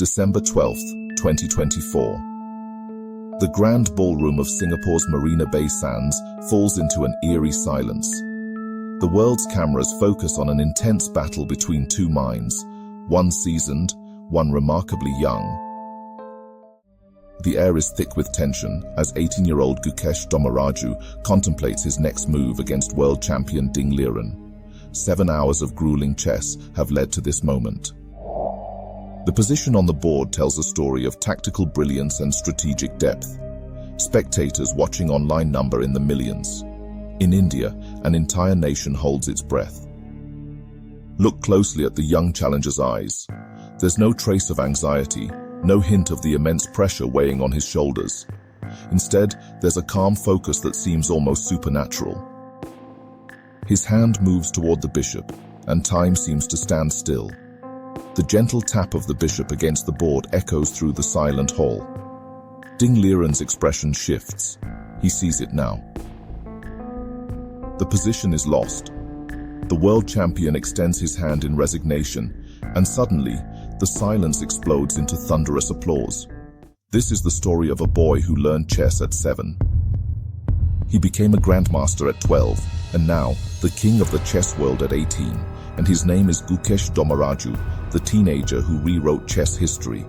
December 12, 2024. The grand ballroom of Singapore's Marina Bay Sands falls into an eerie silence. The world's cameras focus on an intense battle between two minds, one seasoned, one remarkably young. The air is thick with tension as 18-year-old Gukesh Dommaraju contemplates his next move against world champion Ding Liren. 7 hours of grueling chess have led to this moment. The position on the board tells a story of tactical brilliance and strategic depth. Spectators watching online number in the millions. In India, an entire nation holds its breath. Look closely at the young challenger's eyes. There's no trace of anxiety, no hint of the immense pressure weighing on his shoulders. Instead, there's a calm focus that seems almost supernatural. His hand moves toward the bishop, and time seems to stand still. The gentle tap of the bishop against the board echoes through the silent hall. Ding Liren's expression shifts. He sees it now. The position is lost. The world champion extends his hand in resignation, and suddenly, the silence explodes into thunderous applause. This is the story of a boy who learned chess at 7. He became a Grandmaster at 12, and now, the king of the chess world at 18, and his name is Gukesh Dommaraju, the teenager who rewrote chess history.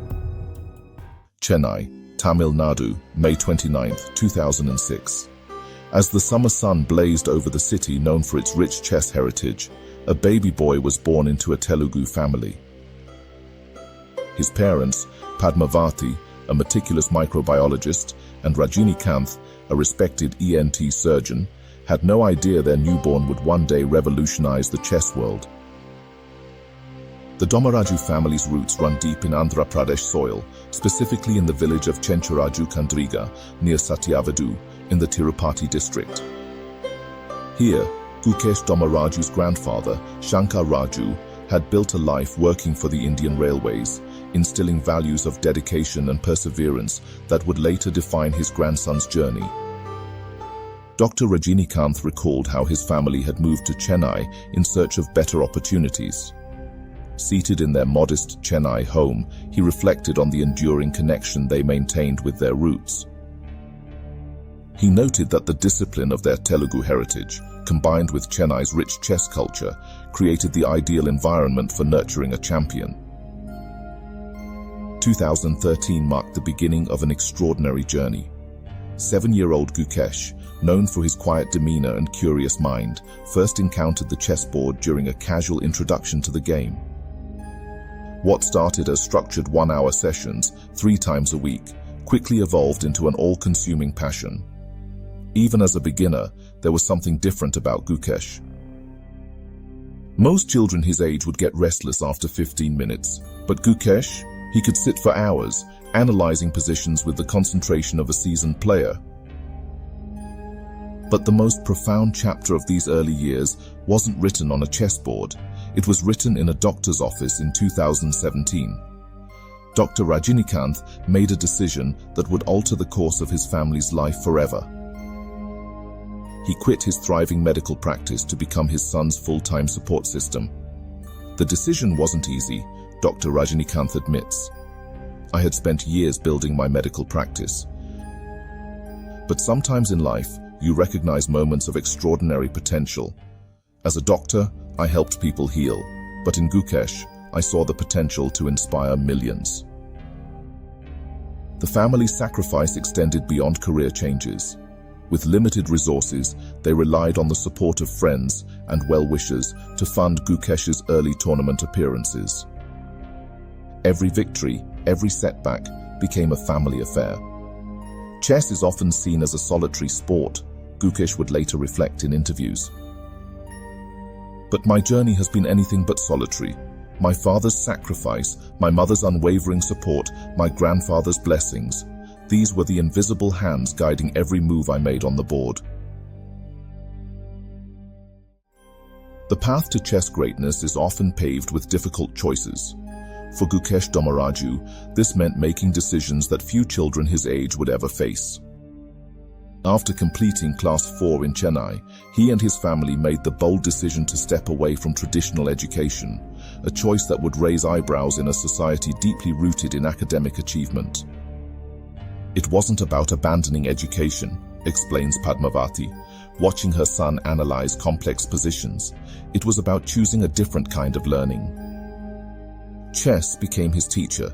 Chennai, Tamil Nadu, May 29, 2006. As the summer sun blazed over the city known for its rich chess heritage, a baby boy was born into a Telugu family. His parents, Padmavati, a meticulous microbiologist, and Rajinikanth, a respected ENT surgeon, had no idea their newborn would one day revolutionize the chess world. The Dommaraju family's roots run deep in Andhra Pradesh soil, specifically in the village of Chencharaju Kandriga, near Satyavadu, in the Tirupati district. Here, Gukesh Dommaraju's grandfather, Shankar Raju, had built a life working for the Indian Railways, instilling values of dedication and perseverance that would later define his grandson's journey. Dr. Rajinikanth recalled how his family had moved to Chennai in search of better opportunities. Seated in their modest Chennai home, he reflected on the enduring connection they maintained with their roots. He noted that the discipline of their Telugu heritage, combined with Chennai's rich chess culture, created the ideal environment for nurturing a champion. 2013 marked the beginning of an extraordinary journey. 7-year-old Gukesh, known for his quiet demeanor and curious mind, first encountered the chessboard during a casual introduction to the game. What started as structured 1-hour sessions, 3 times a week, quickly evolved into an all-consuming passion. Even as a beginner, there was something different about Gukesh. Most children his age would get restless after 15 minutes, but Gukesh, he could sit for hours, analyzing positions with the concentration of a seasoned player. But the most profound chapter of these early years wasn't written on a chessboard. It was written in a doctor's office in 2017. Dr. Rajinikanth made a decision that would alter the course of his family's life forever. He quit his thriving medical practice to become his son's full-time support system. The decision wasn't easy, Dr. Rajinikanth admits. I had spent years building my medical practice. But sometimes in life, you recognize moments of extraordinary potential. As a doctor, I helped people heal, but in Gukesh, I saw the potential to inspire millions. The family's sacrifice extended beyond career changes. With limited resources, they relied on the support of friends and well-wishers to fund Gukesh's early tournament appearances. Every victory, every setback, became a family affair. Chess is often seen as a solitary sport, Gukesh would later reflect in interviews. But my journey has been anything but solitary. My father's sacrifice, my mother's unwavering support, my grandfather's blessings, these were the invisible hands guiding every move I made on the board. The path to chess greatness is often paved with difficult choices. For Gukesh Dommaraju, this meant making decisions that few children his age would ever face. After completing Class 4 in Chennai, he and his family made the bold decision to step away from traditional education, a choice that would raise eyebrows in a society deeply rooted in academic achievement. It wasn't about abandoning education, explains Padmavati, watching her son analyze complex positions. It was about choosing a different kind of learning. Chess became his teacher,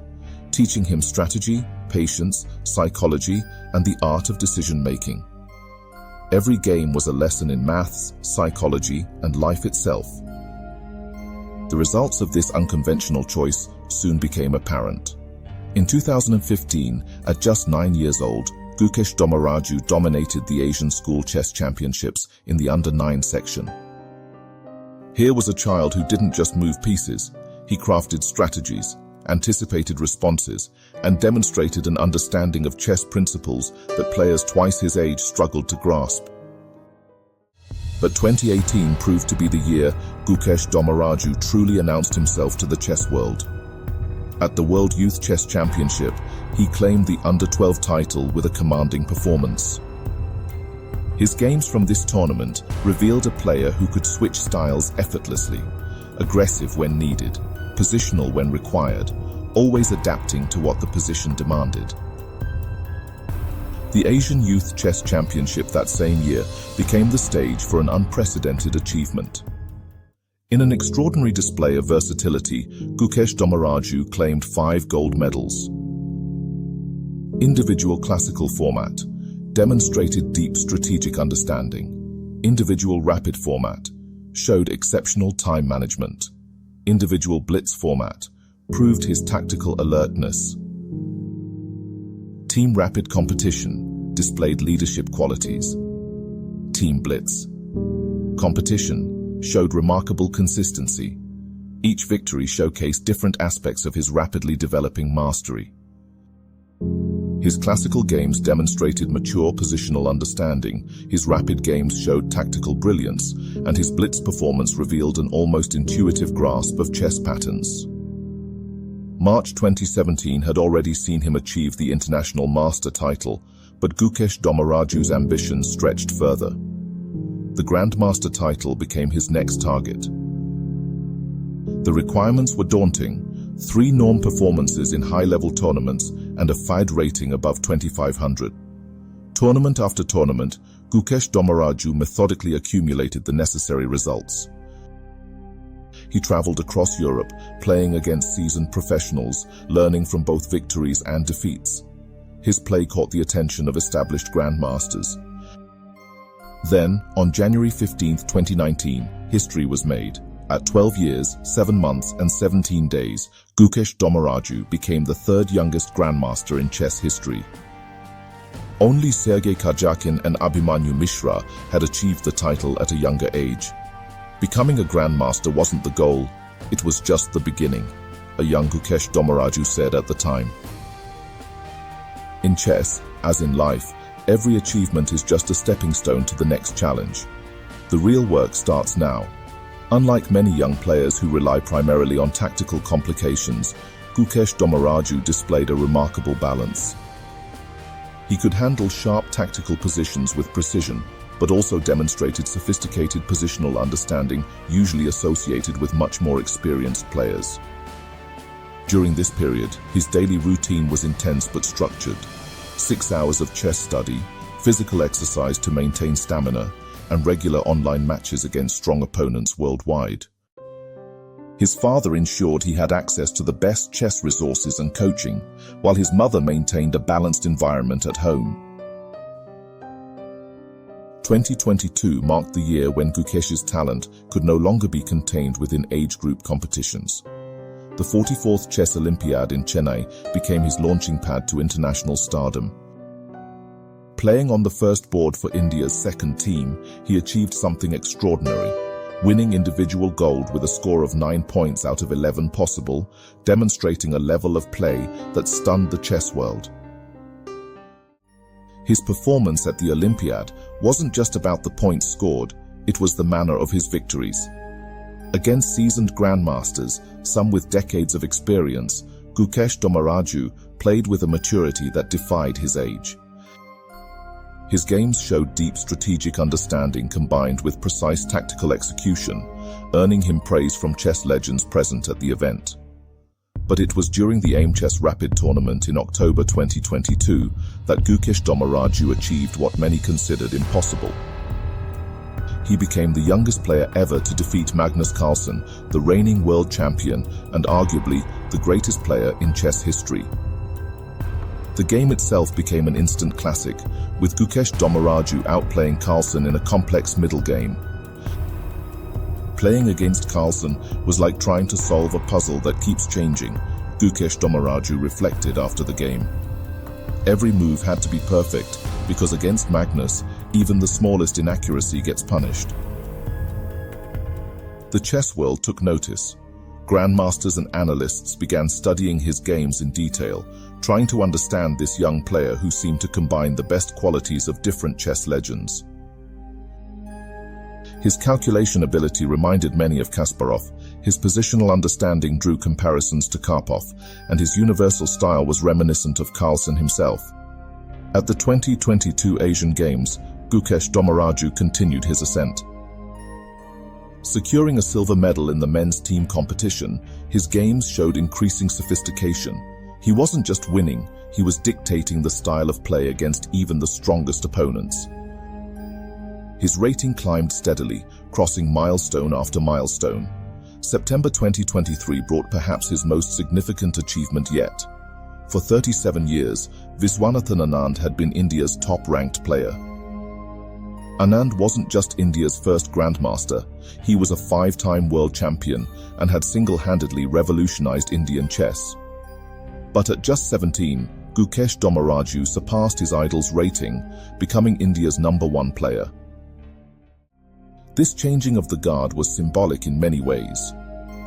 teaching him strategy, patience, psychology, and the art of decision-making. Every game was a lesson in maths, psychology, and life itself. The results of this unconventional choice soon became apparent. In 2015, at just 9 years old, Gukesh Dommaraju dominated the Asian School Chess Championships in the under-9 section. Here was a child who didn't just move pieces. He crafted strategies, anticipated responses, and demonstrated an understanding of chess principles that players twice his age struggled to grasp. But 2018 proved to be the year Gukesh Dommaraju truly announced himself to the chess world. At the World Youth Chess Championship, he claimed the under-12 title with a commanding performance. His games from this tournament revealed a player who could switch styles effortlessly, aggressive when needed, positional when required, always adapting to what the position demanded. The Asian Youth Chess Championship that same year became the stage for an unprecedented achievement. In an extraordinary display of versatility, Gukesh Dommaraju claimed 5 gold medals. Individual classical format demonstrated deep strategic understanding. Individual rapid format showed exceptional time management. Individual blitz format proved his tactical alertness. Team rapid competition displayed leadership qualities. Team blitz competition showed remarkable consistency. Each victory showcased different aspects of his rapidly developing mastery. His classical games demonstrated mature positional understanding, his rapid games showed tactical brilliance, and his blitz performance revealed an almost intuitive grasp of chess patterns. March 2017 had already seen him achieve the international master title, but Gukesh Dommaraju's ambitions stretched further. The Grandmaster title became his next target. The requirements were daunting: 3 norm performances in high-level tournaments and a FIDE rating above 2500. Tournament after tournament, Gukesh Dommaraju methodically accumulated the necessary results. He traveled across Europe, playing against seasoned professionals, learning from both victories and defeats. His play caught the attention of established grandmasters. Then, on January 15, 2019, history was made. At 12 years, 7 months and 17 days, Gukesh Dommaraju became the 3rd youngest grandmaster in chess history. Only Sergei Karjakin and Abhimanyu Mishra had achieved the title at a younger age. Becoming a grandmaster wasn't the goal, it was just the beginning, a young Gukesh Dommaraju said at the time. In chess, as in life, every achievement is just a stepping stone to the next challenge. The real work starts now. Unlike many young players who rely primarily on tactical complications, Gukesh Dommaraju displayed a remarkable balance. He could handle sharp tactical positions with precision, but also demonstrated sophisticated positional understanding usually associated with much more experienced players. During this period, his daily routine was intense but structured. 6 hours of chess study, physical exercise to maintain stamina, and regular online matches against strong opponents worldwide. His father ensured he had access to the best chess resources and coaching, while his mother maintained a balanced environment at home. 2022 marked the year when Gukesh's talent could no longer be contained within age group competitions. The 44th Chess Olympiad in Chennai became his launching pad to international stardom. Playing on the first board for India's second team, he achieved something extraordinary, winning individual gold with a score of 9 points out of 11 possible, demonstrating a level of play that stunned the chess world. His performance at the Olympiad wasn't just about the points scored, it was the manner of his victories. Against seasoned grandmasters, some with decades of experience, Gukesh Dommaraju played with a maturity that defied his age. His games showed deep strategic understanding combined with precise tactical execution, earning him praise from chess legends present at the event. But it was during the AIM Chess Rapid tournament in October 2022 that Gukesh Dommaraju achieved what many considered impossible. He became the youngest player ever to defeat Magnus Carlsen, the reigning world champion and arguably the greatest player in chess history. The game itself became an instant classic, with Gukesh Dommaraju outplaying Carlsen in a complex middle game. Playing against Carlsen was like trying to solve a puzzle that keeps changing, Gukesh Dommaraju reflected after the game. Every move had to be perfect, because against Magnus, even the smallest inaccuracy gets punished. The chess world took notice. Grandmasters and analysts began studying his games in detail, trying to understand this young player who seemed to combine the best qualities of different chess legends. His calculation ability reminded many of Kasparov, his positional understanding drew comparisons to Karpov, and his universal style was reminiscent of Carlsen himself. At the 2022 Asian Games, Gukesh Dommaraju continued his ascent. Securing a silver medal in the men's team competition, his games showed increasing sophistication. He wasn't just winning, he was dictating the style of play against even the strongest opponents. His rating climbed steadily, crossing milestone after milestone. September 2023 brought perhaps his most significant achievement yet. For 37 years, Viswanathan Anand had been India's top-ranked player. Anand wasn't just India's first Grandmaster, he was a 5-time world champion and had single-handedly revolutionized Indian chess. But at just 17, Gukesh Dommaraju surpassed his idol's rating, becoming India's #1 player. This changing of the guard was symbolic in many ways.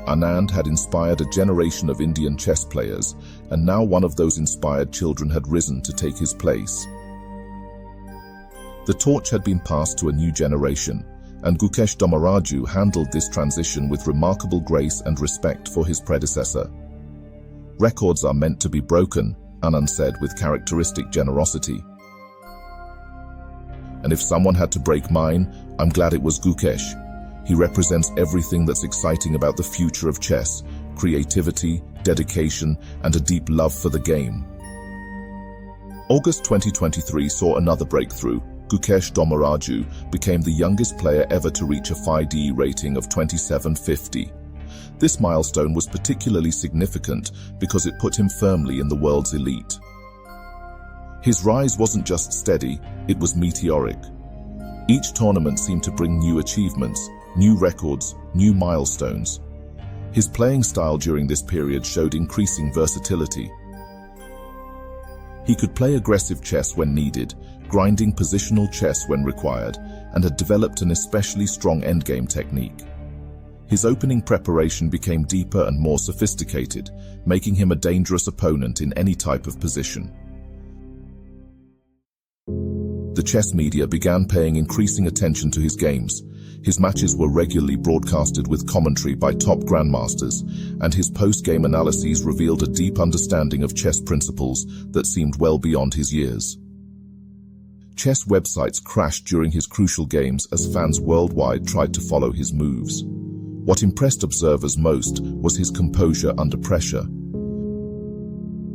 Anand had inspired a generation of Indian chess players, and now one of those inspired children had risen to take his place. The torch had been passed to a new generation, and Gukesh Dommaraju handled this transition with remarkable grace and respect for his predecessor. "Records are meant to be broken," Anand said with characteristic generosity. "And if someone had to break mine, I'm glad it was Gukesh. He represents everything that's exciting about the future of chess: creativity, dedication, and a deep love for the game." August 2023 saw another breakthrough. Gukesh Dommaraju became the youngest player ever to reach a FIDE rating of 2750. This milestone was particularly significant because it put him firmly in the world's elite. His rise wasn't just steady, it was meteoric. Each tournament seemed to bring new achievements, new records, new milestones. His playing style during this period showed increasing versatility. He could play aggressive chess when needed, grinding positional chess when required, and had developed an especially strong endgame technique. His opening preparation became deeper and more sophisticated, making him a dangerous opponent in any type of position. The chess media began paying increasing attention to his games. His matches were regularly broadcasted with commentary by top grandmasters, and his post-game analyses revealed a deep understanding of chess principles that seemed well beyond his years. Chess websites crashed during his crucial games as fans worldwide tried to follow his moves. What impressed observers most was his composure under pressure.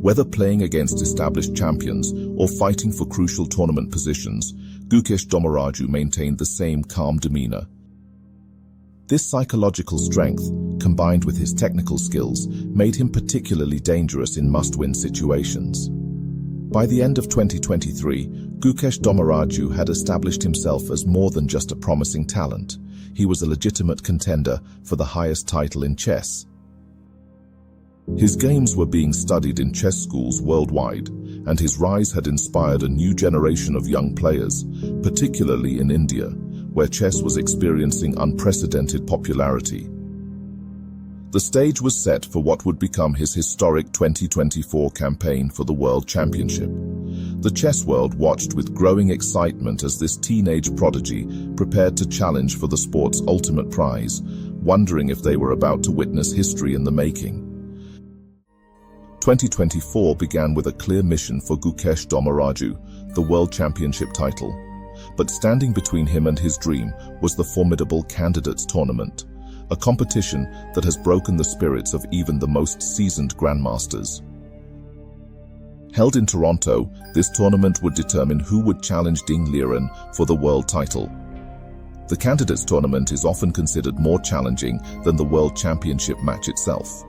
Whether playing against established champions or fighting for crucial tournament positions, Gukesh Dommaraju maintained the same calm demeanor. This psychological strength, combined with his technical skills, made him particularly dangerous in must-win situations. By the end of 2023, Gukesh Dommaraju had established himself as more than just a promising talent. He was a legitimate contender for the highest title in chess. His games were being studied in chess schools worldwide, and his rise had inspired a new generation of young players, particularly in India, where chess was experiencing unprecedented popularity. The stage was set for what would become his historic 2024 campaign for the World Championship. The chess world watched with growing excitement as this teenage prodigy prepared to challenge for the sport's ultimate prize, wondering if they were about to witness history in the making. 2024 began with a clear mission for Gukesh Dommaraju, the World Championship title. But standing between him and his dream was the formidable Candidates Tournament, a competition that has broken the spirits of even the most seasoned grandmasters. Held in Toronto, this tournament would determine who would challenge Ding Liren for the world title. The candidates tournament is often considered more challenging than the World Championship match itself.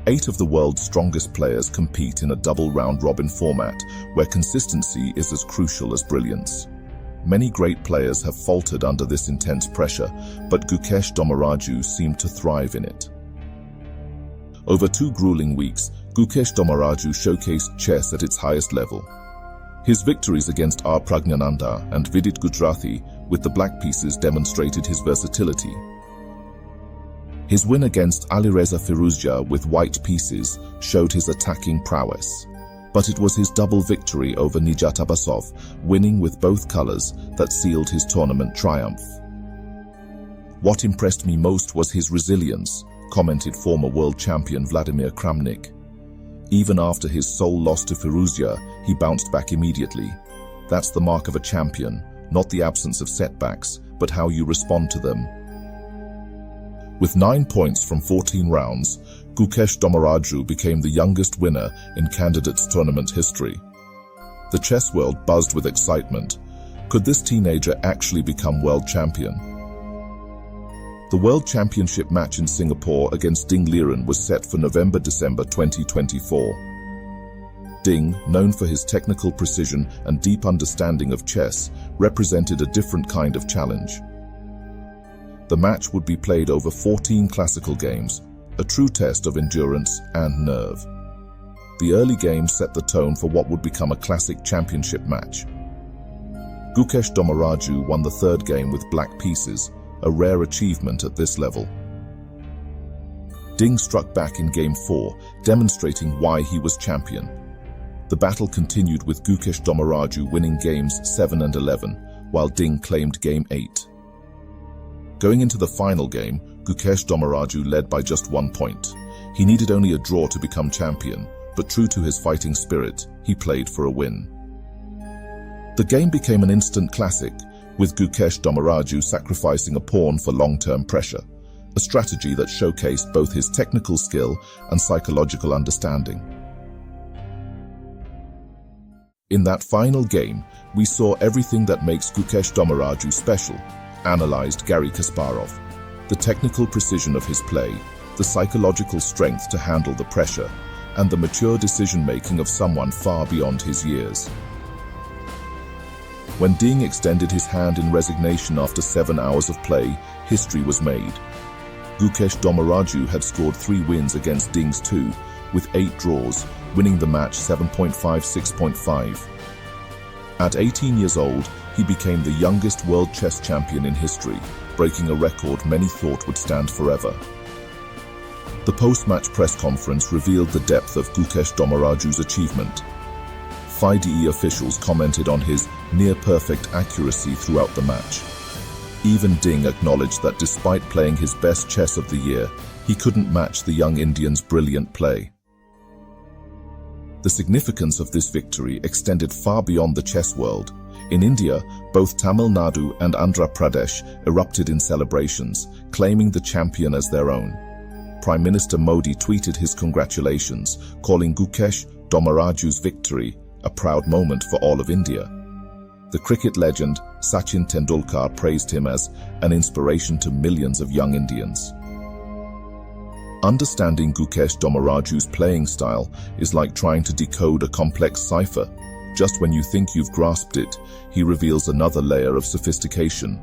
8 of the world's strongest players compete in a double round-robin format where consistency is as crucial as brilliance. Many great players have faltered under this intense pressure, but Gukesh Dommaraju seemed to thrive in it. Over 2 grueling weeks, Gukesh Dommaraju showcased chess at its highest level. His victories against R. Pragnananda and Vidit Gujrathi with the black pieces demonstrated his versatility. His win against Alireza Firuzja with white pieces showed his attacking prowess. But it was his double victory over Nijat Abbasov, winning with both colors, that sealed his tournament triumph. "What impressed me most was his resilience," commented former world champion Vladimir Kramnik. "Even after his sole loss to Firuzja, he bounced back immediately. That's the mark of a champion, not the absence of setbacks, but how you respond to them." With 9 points from 14 rounds, Gukesh Dommaraju became the youngest winner in candidates tournament history. The chess world buzzed with excitement. Could this teenager actually become world champion? The World Championship match in Singapore against Ding Liren was set for November-December 2024. Ding, known for his technical precision and deep understanding of chess, represented a different kind of challenge. The match would be played over 14 classical games, a true test of endurance and nerve. The early game set the tone for what would become a classic championship match. Gukesh Dommaraju won the 3rd game with black pieces, a rare achievement at this level. Ding struck back in Game 4, demonstrating why he was champion. The battle continued with Gukesh Dommaraju winning Games 7 and 11, while Ding claimed Game 8. Going into the final game, Gukesh Dommaraju led by just 1 point. He needed only a draw to become champion, but true to his fighting spirit, he played for a win. The game became an instant classic, with Gukesh Dommaraju sacrificing a pawn for long-term pressure, a strategy that showcased both his technical skill and psychological understanding. In that final game, we saw everything that makes Gukesh Dommaraju special, analyzed Garry Kasparov. The technical precision of his play, the psychological strength to handle the pressure, and the mature decision-making of someone far beyond his years. When Ding extended his hand in resignation after 7 hours of play, history was made. Gukesh Dommaraju had scored 3 wins against Ding's 2, with 8 draws, winning the match 7.5-6.5. At 18 years old, he became the youngest world chess champion in history, breaking a record many thought would stand forever. The post-match press conference revealed the depth of Gukesh Dommaraju's achievement. FIDE officials commented on his near-perfect accuracy throughout the match. Even Ding acknowledged that despite playing his best chess of the year, he couldn't match the young Indian's brilliant play. The significance of this victory extended far beyond the chess world. In India, both Tamil Nadu and Andhra Pradesh erupted in celebrations, claiming the champion as their own. Prime Minister Modi tweeted his congratulations, calling Gukesh Dommaraju's victory a proud moment for all of India. The cricket legend Sachin Tendulkar praised him as an inspiration to millions of young Indians. Understanding Gukesh Dommaraju's playing style is like trying to decode a complex cipher. Just when you think you've grasped it, he reveals another layer of sophistication.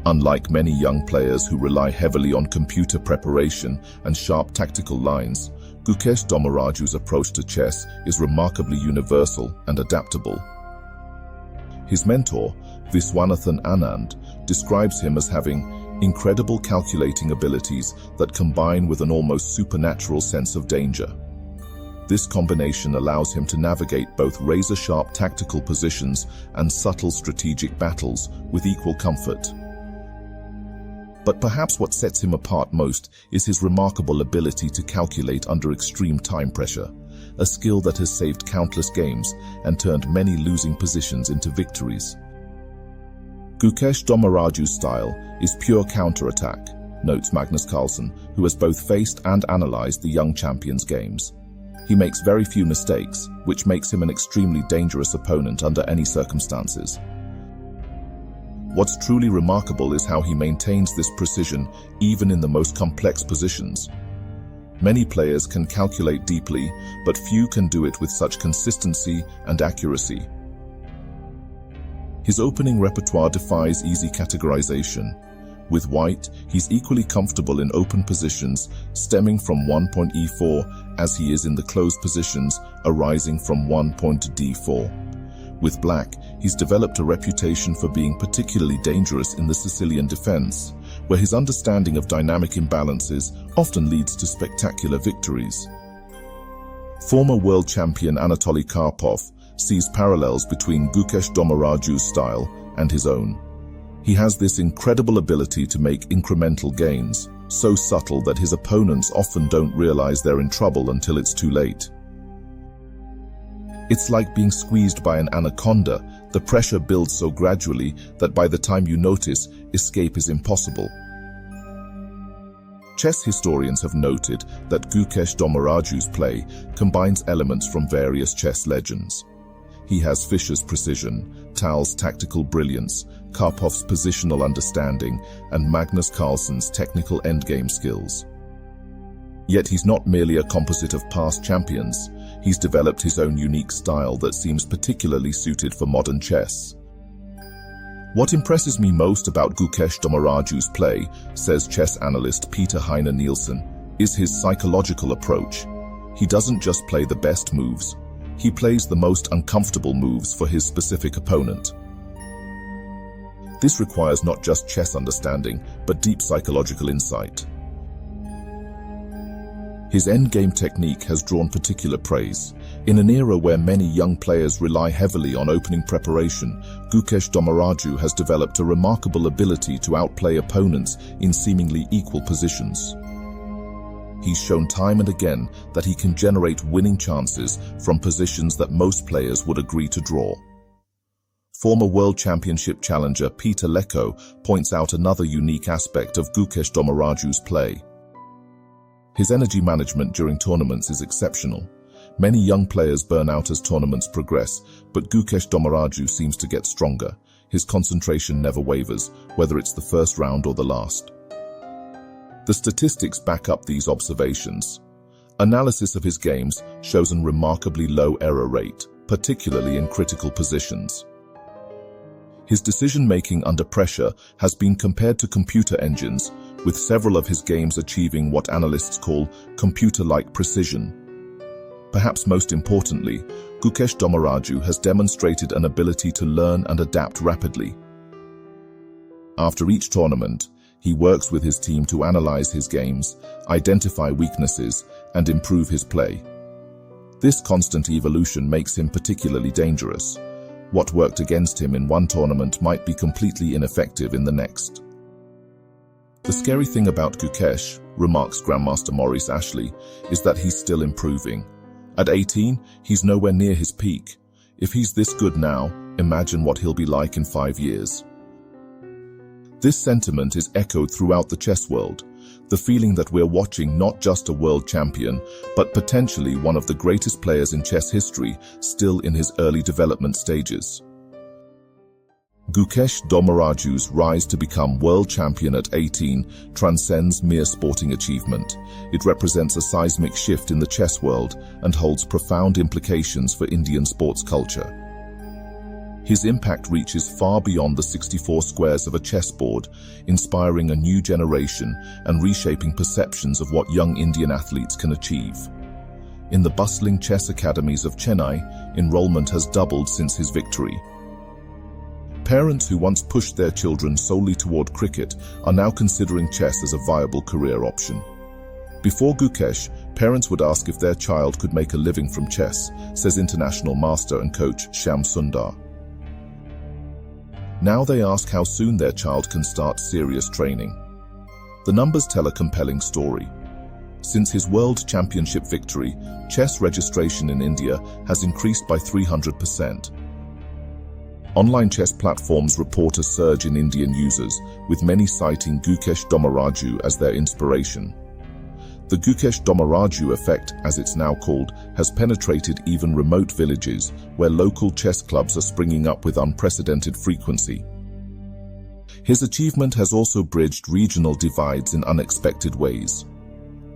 Unlike many young players who rely heavily on computer preparation and sharp tactical lines, Gukesh Dommaraju's approach to chess is remarkably universal and adaptable. His mentor, Viswanathan Anand, describes him as having incredible calculating abilities that combine with an almost supernatural sense of danger. This combination allows him to navigate both razor-sharp tactical positions and subtle strategic battles with equal comfort. But perhaps what sets him apart most is his remarkable ability to calculate under extreme time pressure, a skill that has saved countless games and turned many losing positions into victoraries. Gukesh Dommaraju's style is pure counterattack. notes Magnus Carlsen, who has both faced and analyzed the young champion's games. He makes very few mistakes, which makes him an extremely dangerous opponent under any circumstances. What's truly remarkable is how he maintains this precision even in the most complex positions. Many players can calculate deeply, but few can do it with such consistency and accuracy. His opening repertoire defies easy categorization. With white, he's equally comfortable in open positions, stemming from 1 point e4, as he is in the closed positions, arising from 1 point d4. With black, he's developed a reputation for being particularly dangerous in the Sicilian defense, where his understanding of dynamic imbalances often leads to spectacular victories. Former world champion Anatoly Karpov sees parallels between Gukesh Dommaraju's style and his own. He has this incredible ability to make incremental gains, so subtle that his opponents often don't realize they're in trouble until it's too late. It's like being squeezed by an anaconda. The pressure builds so gradually that by the time you notice, escape is impossible. Chess historians have noted that Gukesh Dommaraju's play combines elements from various chess legends. He has Fischer's precision, Tal's tactical brilliance, Karpov's positional understanding, and Magnus Carlsen's technical endgame skills. Yet he's not merely a composite of past champions. He's developed his own unique style that seems particularly suited for modern chess. What impresses me most about Gukesh Dommaraju's play, says chess analyst Peter Heine Nielsen, is his psychological approach. He doesn't just play the best moves. He plays the most uncomfortable moves for his specific opponent. This requires not just chess understanding, but deep psychological insight. His endgame technique has drawn particular praise. In an era where many young players rely heavily on opening preparation, Gukesh Dommaraju has developed a remarkable ability to outplay opponents in seemingly equal positions. He's shown time and again that he can generate winning chances from positions that most players would agree to draw. Former World Championship challenger Peter Lecko points out another unique aspect of Gukesh Dommaraju's play. His energy management during tournaments is exceptional. Many young players burn out as tournaments progress, but Gukesh Dommaraju seems to get stronger. His concentration never wavers, whether it's the first round or the last. The statistics back up these observations. Analysis of his games shows a remarkably low error rate, particularly in critical positions. His decision-making under pressure has been compared to computer engines, with several of his games achieving what analysts call computer-like precision. Perhaps most importantly, Gukesh Dommaraju has demonstrated an ability to learn and adapt rapidly. After each tournament, he works with his team to analyze his games, identify weaknesses, and improve his play. This constant evolution makes him particularly dangerous. What worked against him in one tournament might be completely ineffective in the next. The scary thing about Gukesh, remarks Grandmaster Maurice Ashley, is that he's still improving. At 18, he's nowhere near his peak. If he's this good now, imagine what he'll be like in 5 years. This sentiment is echoed throughout the chess world, the feeling that we're watching not just a world champion, but potentially one of the greatest players in chess history, still in his early development stages. Gukesh Dommaraju's rise to become world champion at 18 transcends mere sporting achievement. It represents a seismic shift in the chess world and holds profound implications for Indian sports culture. His impact reaches far beyond the 64 squares of a chessboard, inspiring a new generation and reshaping perceptions of what young Indian athletes can achieve. In the bustling chess academies of Chennai, enrollment has doubled since his victory. Parents who once pushed their children solely toward cricket are now considering chess as a viable career option. Before Gukesh, parents would ask if their child could make a living from chess, says international master and coach Shyam Sundar. Now they ask how soon their child can start serious training. The numbers tell a compelling story. Since his World Championship victory, chess registration in India has increased by 300%. Online chess platforms report a surge in Indian users, with many citing Gukesh Dommaraju as their inspiration. The Gukesh Dommaraju effect, as it's now called, has penetrated even remote villages where local chess clubs are springing up with unprecedented frequency. His achievement has also bridged regional divides in unexpected ways.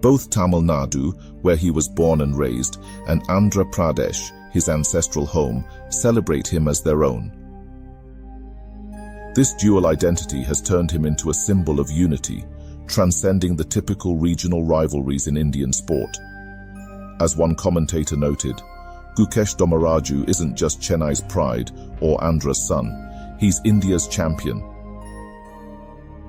Both Tamil Nadu, where he was born and raised, and Andhra Pradesh, his ancestral home, celebrate him as their own. This dual identity has turned him into a symbol of unity, transcending the typical regional rivalries in Indian sport. As one commentator noted, Gukesh Dommaraju isn't just Chennai's pride or Andhra's son, he's India's champion.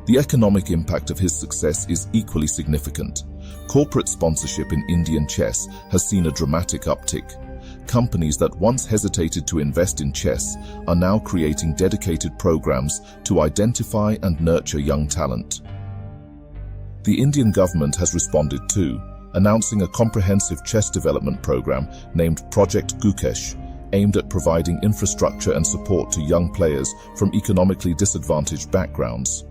The economic impact of his success is equally significant. Corporate sponsorship in Indian chess has seen a dramatic uptick. Companies that once hesitated to invest in chess are now creating dedicated programs to identify and nurture young talent. The Indian government has responded too, announcing a comprehensive chess development program named Project Gukesh, aimed at providing infrastructure and support to young players from economically disadvantaged backgrounds.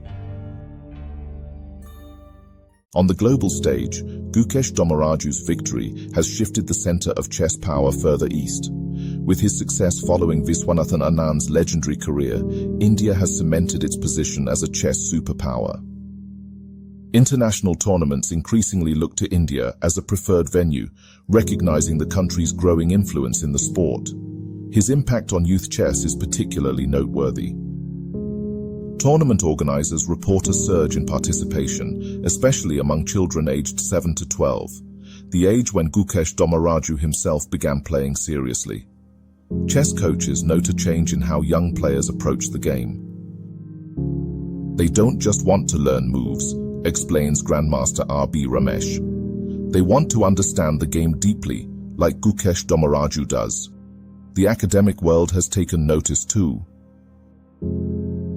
On the global stage, Gukesh Dommaraju's victory has shifted the center of chess power further east. With his success following Viswanathan Anand's legendary career, India has cemented its position as a chess superpower. International tournaments increasingly look to India as a preferred venue, recognizing the country's growing influence in the sport. His impact on youth chess is particularly noteworthy. Tournament organizers report a surge in participation, especially among children aged 7 to 12, the age when Gukesh Dommaraju himself began playing seriously. Chess coaches note a change in how young players approach the game. They don't just want to learn moves, explains Grandmaster R.B. Ramesh. They want to understand the game deeply, like Gukesh Dommaraju does. The academic world has taken notice too.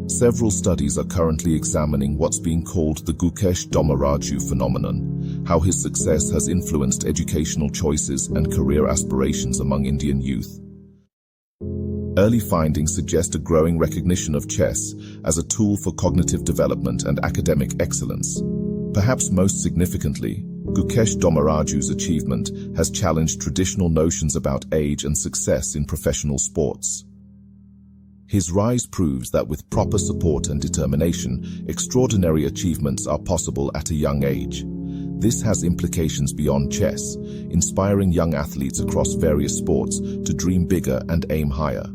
Several studies are currently examining what's being called the Gukesh Dommaraju phenomenon, how his success has influenced educational choices and career aspirations among Indian youth. Early findings suggest a growing recognition of chess as a tool for cognitive development and academic excellence. Perhaps most significantly, Gukesh Dommaraju's achievement has challenged traditional notions about age and success in professional sports. His rise proves that with proper support and determination, extraordinary achievements are possible at a young age. This has implications beyond chess, inspiring young athletes across various sports to dream bigger and aim higher.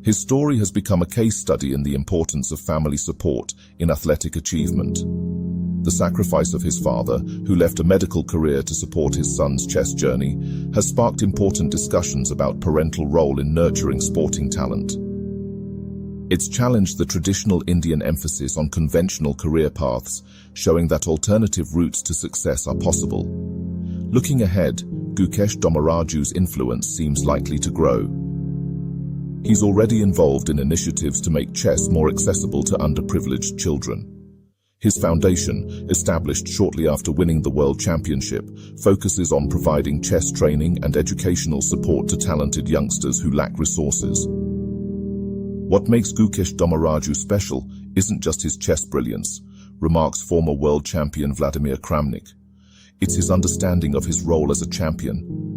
His story has become a case study in the importance of family support in athletic achievement. The sacrifice of his father, who left a medical career to support his son's chess journey, has sparked important discussions about parental role in nurturing sporting talent. It's challenged the traditional Indian emphasis on conventional career paths, showing that alternative routes to success are possible. Looking ahead, Gukesh Dommaraju's influence seems likely to grow. He's already involved in initiatives to make chess more accessible to underprivileged children. His foundation, established shortly after winning the World Championship, focuses on providing chess training and educational support to talented youngsters who lack resources. What makes Gukesh Dommaraju special isn't just his chess brilliance, remarks former world champion Vladimir Kramnik. It's his understanding of his role as a champion.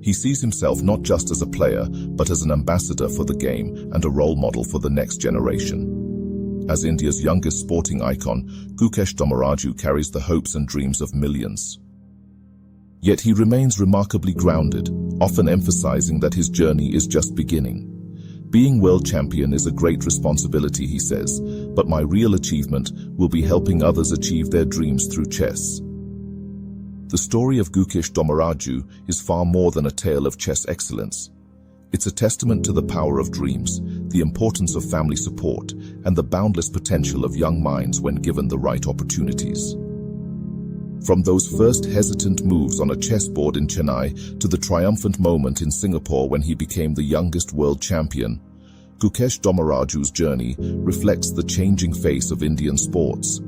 He sees himself not just as a player, but as an ambassador for the game and a role model for the next generation. As India's youngest sporting icon, Gukesh Dommaraju carries the hopes and dreams of millions. Yet he remains remarkably grounded, often emphasizing that his journey is just beginning. Being world champion is a great responsibility, he says, but my real achievement will be helping others achieve their dreams through chess. The story of Gukesh Dommaraju is far more than a tale of chess excellence. It's a testament to the power of dreams, the importance of family support, and the boundless potential of young minds when given the right opportunities. From those first hesitant moves on a chessboard in Chennai to the triumphant moment in Singapore when he became the youngest world champion, Gukesh Dommaraju's journey reflects the changing face of Indian sports.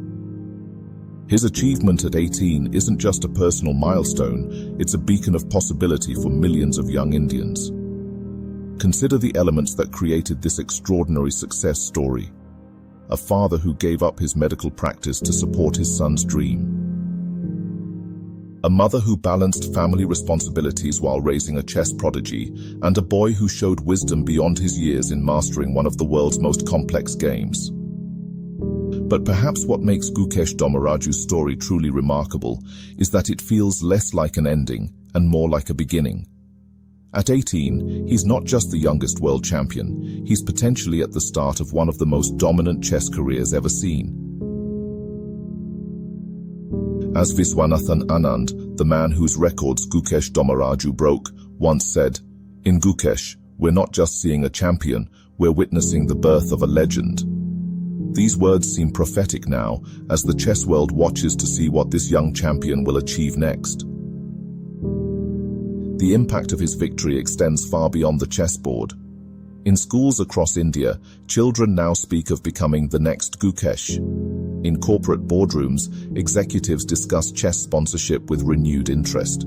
His achievement at 18 isn't just a personal milestone, it's a beacon of possibility for millions of young Indians. Consider the elements that created this extraordinary success story. A father who gave up his medical practice to support his son's dream. A mother who balanced family responsibilities while raising a chess prodigy, and a boy who showed wisdom beyond his years in mastering one of the world's most complex games. But perhaps what makes Gukesh Dommaraju's story truly remarkable is that it feels less like an ending and more like a beginning. At 18, he's not just the youngest world champion, he's potentially at the start of one of the most dominant chess careers ever seen. As Viswanathan Anand, the man whose records Gukesh Dommaraju broke, once said, "In Gukesh, we're not just seeing a champion, we're witnessing the birth of a legend." These words seem prophetic now, as the chess world watches to see what this young champion will achieve next. The impact of his victory extends far beyond the chessboard. In schools across India, children now speak of becoming the next Gukesh. In corporate boardrooms, executives discuss chess sponsorship with renewed interest.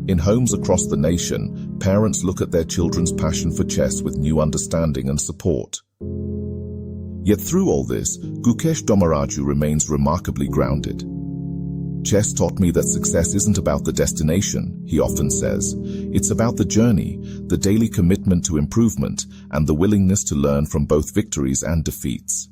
In homes across the nation, parents look at their children's passion for chess with new understanding and support. Yet through all this, Gukesh Dommaraju remains remarkably grounded. "Chess taught me that success isn't about the destination," he often says. "It's about the journey, the daily commitment to improvement, and the willingness to learn from both victories and defeats."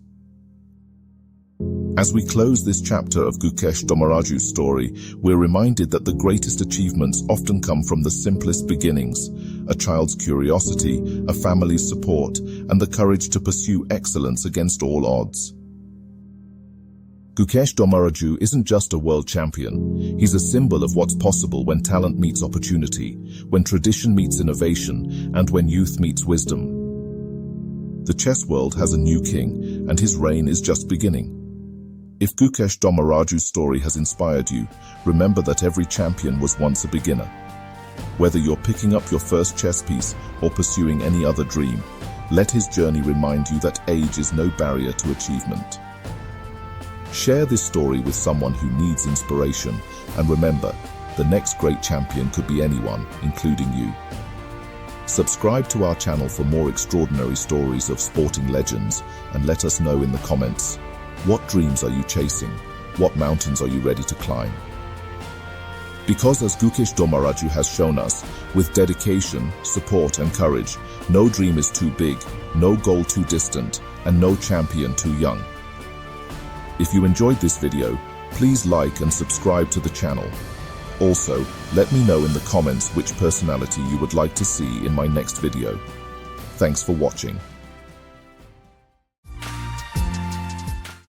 As we close this chapter of Gukesh Dommaraju's story, we're reminded that the greatest achievements often come from the simplest beginnings: a child's curiosity, a family's support, and the courage to pursue excellence against all odds. Gukesh Dommaraju isn't just a world champion. He's a symbol of what's possible when talent meets opportunity, when tradition meets innovation, and when youth meets wisdom. The chess world has a new king, and his reign is just beginning. If Gukesh Dommaraju's story has inspired you, remember that every champion was once a beginner. Whether you're picking up your first chess piece or pursuing any other dream, let his journey remind you that age is no barrier to achievement. Share this story with someone who needs inspiration, and remember, the next great champion could be anyone, including you. Subscribe to our channel for more extraordinary stories of sporting legends, and let us know in the comments, what dreams are you chasing? What mountains are you ready to climb? Because as Gukesh Dommaraju has shown us, with dedication, support and courage, no dream is too big, no goal too distant, and no champion too young. If you enjoyed this video, please like and subscribe to the channel. Also, let me know in the comments which personality you would like to see in my next video. Thanks for watching.